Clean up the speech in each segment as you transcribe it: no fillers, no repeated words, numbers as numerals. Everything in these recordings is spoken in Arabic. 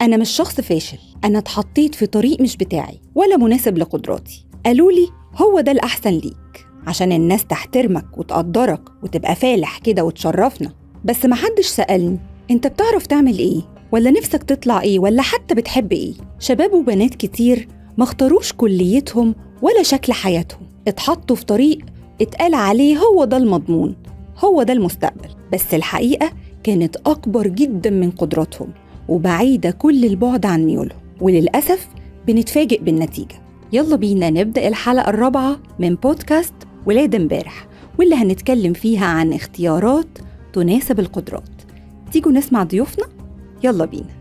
أنا مش شخص فاشل، أنا اتحطيت في طريق مش بتاعي ولا مناسب لقدراتي. قالولي هو ده الأحسن ليك عشان الناس تحترمك وتقدرك وتبقى فالح كده وتشرفنا. بس محدش سألني أنت بتعرف تعمل إيه، ولا نفسك تطلع إيه، ولا حتى بتحب إيه. شباب وبنات كتير ما اختاروش كليتهم ولا شكل حياتهم، اتحطوا في طريق اتقال عليه هو ده المضمون، هو ده المستقبل، بس الحقيقة كانت أكبر جدا من قدراتهم وبعيدة كل البعد عن ميولهم، وللأسف بنتفاجئ بالنتيجة. يلا بينا نبدأ الحلقة الرابعة من بودكاست ولاد امبارح، واللي هنتكلم فيها عن اختيارات تناسب القدرات. تيجوا نسمع ضيوفنا؟ يلا بينا.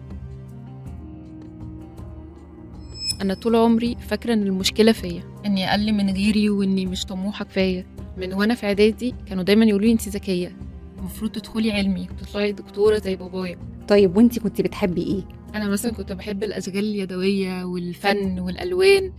أنا طول عمري فاكرة إن المشكلة فيا، إني أقل من غيري وإني مش طموحة كفاية. من وأنا في إعدادي كانوا دايما يقولوا لي أنت ذكية، المفروض تدخلي علمي وتطلعي دكتورة زي بابايا. طيب وانتي كنتي بتحبي ايه؟ أنا مثلا كنت بحب الأشغال اليدوية والفن والألوان،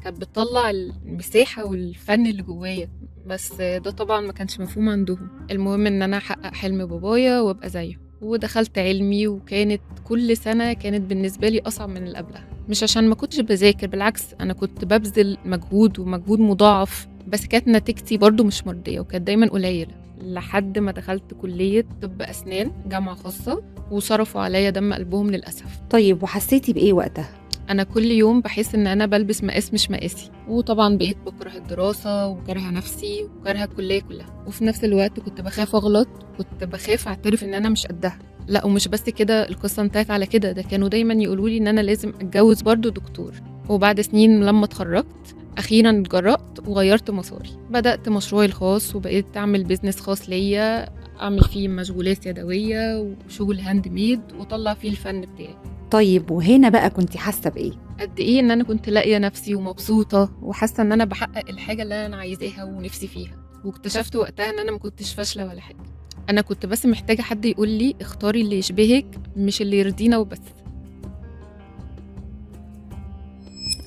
كانت بتطلع المساحة والفن اللي جوايا، بس ده طبعا ما كانش مفهوم عندهم. المهم إن أنا أحقق حلم بابايا وأبقى زيه، ودخلت علمي، وكانت كل سنة كانت بالنسبة لي أصعب من اللي قبلها. مش عشان ما كنتش بذاكر، بالعكس أنا كنت ببذل مجهود ومجهود مضاعف، بس كانت نتيجتي برضو مش مرضية وكانت دايما قليلة، لحد ما دخلت كلية طب أسنان جامعة خاصة وصرفوا عليا دم قلبهم للأسف. طيب وحسيتي بإيه وقتها؟ أنا كل يوم بحس إن أنا بلبس مقاس مش مقاسي، وطبعا بقيت بكره الدراسة وكره نفسي وكره الكلية كلها، وفي نفس الوقت كنت بخاف أغلط، كنت بخاف أعترف إن أنا مش قدها. لا ومش بس كده، القصة انتهت على كده، ده كانوا دايما يقولوا لي إن أنا لازم أتجوز برضو دكتور. وبعد سنين لما اتخرجت أخيرا اتجرأت وغيرت مساري، بدأت مشروعي الخاص وبقيت أعمل بيزنس خاص ليا، أعمل فيه مشغولات يدوية وشغل هاند ميد وطلع فيه الفن بتاعي. طيب وهنا بقى كنتي حاسة بإيه؟ قد ايه ان انا كنت لاقيه نفسي ومبسوطه وحاسه ان انا بحقق الحاجه اللي انا عايزاها ونفسي فيها. واكتشفت وقتها ان انا ما كنتش فاشله ولا حاجه، انا كنت بس محتاجه حد يقول لي اختاري اللي يشبهك مش اللي يرضينا وبس.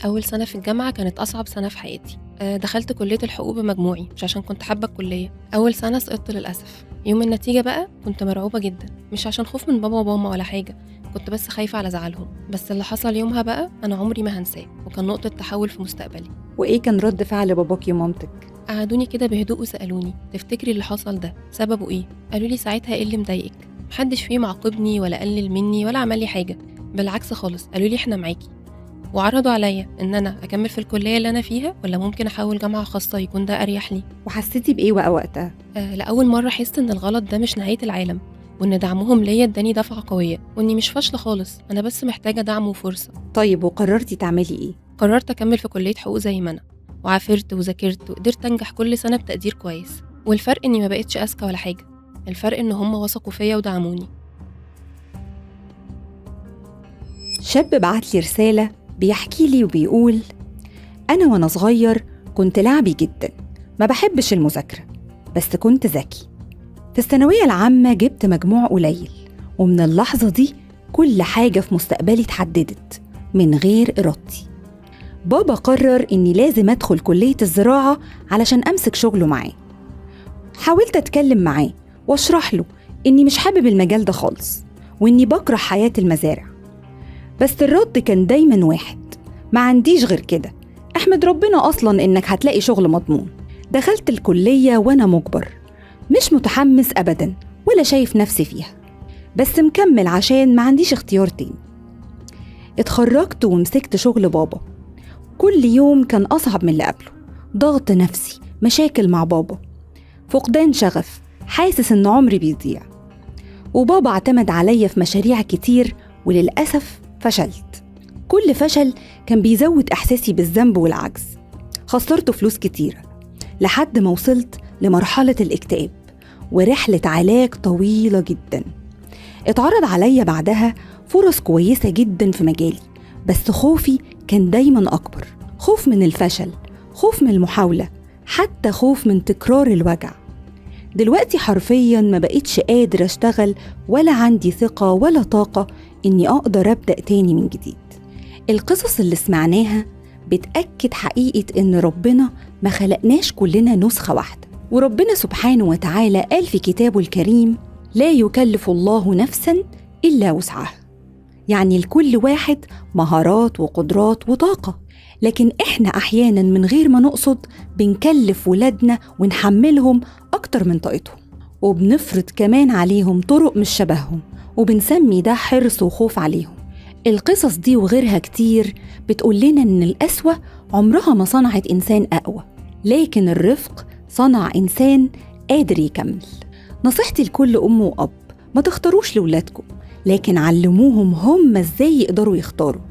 أول سنة في الجامعة كانت أصعب سنة في حياتي. دخلت كلية الحقوق بمجموعي مش عشان كنت حابة الكلية. أول سنة سقطت للأسف. يوم النتيجة بقى كنت مرعوبة جدا، مش عشان خوف من بابا وماما ولا حاجة، كنت بس خايفة على زعلهم. بس اللي حصل يومها بقى أنا عمري ما هنساه، وكان نقطة تحول في مستقبلي. وإيه كان رد فعل باباكي ومامتك؟ قعدوني كده بهدوء وسألوني تفتكري اللي حصل ده سببه إيه؟ قالوا لي ساعتها إيه اللي مضايقك؟ محدش فيهم عاقبني ولا قلل مني ولا عمل لي حاجة، بالعكس خالص، قالوا لي إحنا معاكي، وعرضوا عليا ان انا اكمل في الكليه اللي انا فيها ولا ممكن احول جامعه خاصه يكون ده اريح لي. وحسيتي بايه بقى وقتها؟ لاول مره احس ان الغلط ده مش نهايه العالم، وان دعمهم ليا اداني دفعه قويه، واني مش فاشله خالص، انا بس محتاجه دعم وفرصه. طيب وقررتي تعملي ايه؟ قررت اكمل في كليه حقوق زي ما انا، وعافرت وذاكرت وقدرت انجح كل سنه بتقدير كويس. والفرق اني ما بقتش اذكى ولا حاجه، الفرق ان هم وثقوا فيا ودعموني. شاب بعت لي رساله بيحكي لي وبيقول: أنا وأنا صغير كنت لعبي جدا، ما بحبش المذاكرة، بس كنت ذكي. في الثانوية العامة جبت مجموع قليل، ومن اللحظة دي كل حاجة في مستقبلي اتحددت من غير إرادتي. بابا قرر إني لازم أدخل كلية الزراعة علشان أمسك شغله معاه. حاولت أتكلم معاه وأشرح له إني مش حابب المجال ده خالص، وإني بكره حياة المزارع، بس الرد كان دايما واحد: ما عنديش غير كده، احمد ربنا أصلاً إنك هتلاقي شغل مضمون. دخلت الكلية وأنا مجبر، مش متحمس أبداً ولا شايف نفسي فيها، بس مكمل عشان ما عنديش اختيار تاني. اتخرجت ومسكت شغل بابا، كل يوم كان أصعب من اللي قبله، ضغط نفسي، مشاكل مع بابا، فقدان شغف، حاسس إن عمري بيضيع. وبابا اعتمد عليا في مشاريع كتير وللأسف فشلت. كل فشل كان بيزود إحساسي بالذنب والعجز. خسرت فلوس كتيرة لحد ما وصلت لمرحلة الاكتئاب ورحلة علاج طويلة جدا. اتعرض عليا بعدها فرص كويسة جدا في مجالي، بس خوفي كان دايما أكبر، خوف من الفشل، خوف من المحاولة، حتى خوف من تكرار الوجع. دلوقتي حرفيا ما بقيتش قادر أشتغل ولا عندي ثقة ولا طاقة إني أقدر أبدأ تاني من جديد. القصص اللي سمعناها بتأكد حقيقة إن ربنا ما خلقناش كلنا نسخة واحدة، وربنا سبحانه وتعالى قال في كتابه الكريم: لا يكلف الله نفسا إلا وسعها. يعني لكل واحد مهارات وقدرات وطاقة، لكن إحنا أحياناً من غير ما نقصد بنكلف ولادنا ونحملهم أكتر من طاقتهم، وبنفرض كمان عليهم طرق مش شبههم، وبنسمي ده حرص وخوف عليهم. القصص دي وغيرها كتير بتقول لنا إن القسوة عمرها ما صنعت إنسان أقوى، لكن الرفق صنع إنسان قادر يكمل. نصيحتي لكل أم وأب، ما تختاروش لولادكم، لكن علموهم هم إزاي يقدروا يختاروا.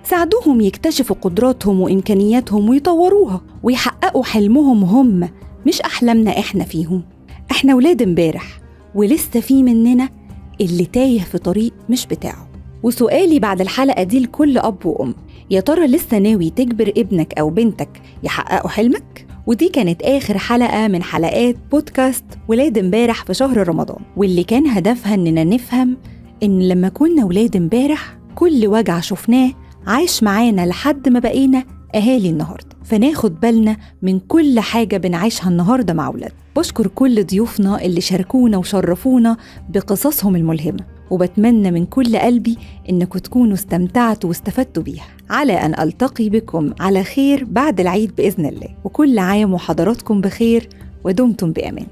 ساعدوهم يكتشفوا قدراتهم وإمكانياتهم ويطوروها ويحققوا حلمهم هم، مش أحلامنا إحنا فيهم. إحنا ولاد امبارح، ولسه في مننا اللي تايه في طريق مش بتاعه. وسؤالي بعد الحلقة دي لكل أب وأم، يا ترى لسه ناوي تجبر ابنك أو بنتك يحققوا حلمك؟ ودي كانت آخر حلقة من حلقات بودكاست ولاد امبارح في شهر رمضان، واللي كان هدفها إننا نفهم إن لما كنا ولاد امبارح كل وجع شفناه عايش معانا لحد ما بقينا أهالي النهاردة، فناخد بالنا من كل حاجة بنعيشها النهاردة مع أولاد. بشكر كل ضيوفنا اللي شاركونا وشرفونا بقصصهم الملهمة، وبتمنى من كل قلبي إنكم تكونوا استمتعتوا واستفدتوا بيها، على أن ألتقي بكم على خير بعد العيد بإذن الله. وكل عام وحضراتكم بخير ودمتم بأمان.